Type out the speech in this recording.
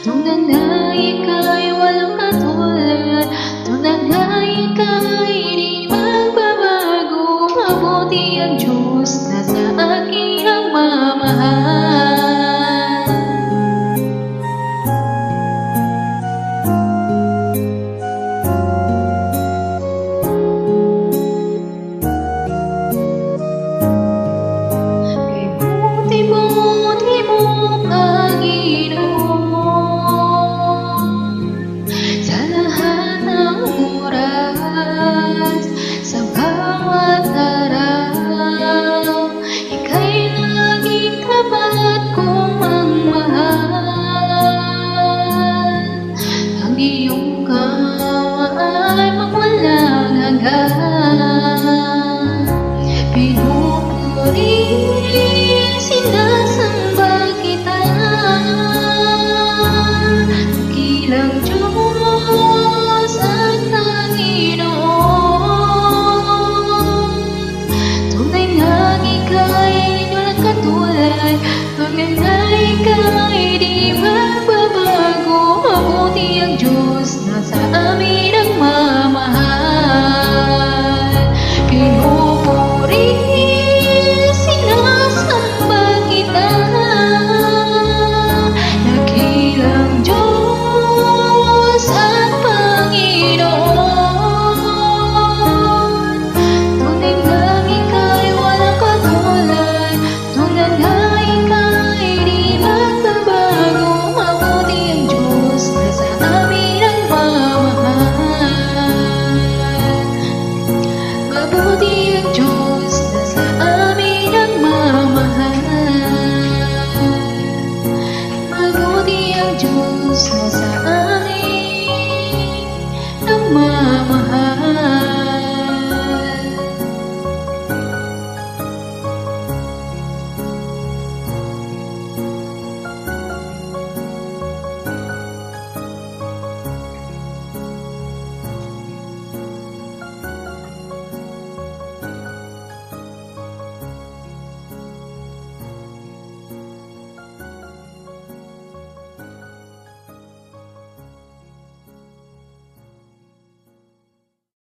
Tunay na ika'y walang katulad, tunay na ika'y di magbabago. Mabuti ang Diyos na sa aking nagmamahal. Kay buti-buti mo, Panginoon, sa lahat ng oras, sa bawat araw, ika'y laging tapat kong magmahal. Ang iyong kawa ay mawalang hanggan. Pinupuri, sinasamba kita, dakilang Diyos at Panginoon. Tunay nga ika'y walang katulad, tunay nga ika'y di magbabago. Mabuti ang Diyos na sa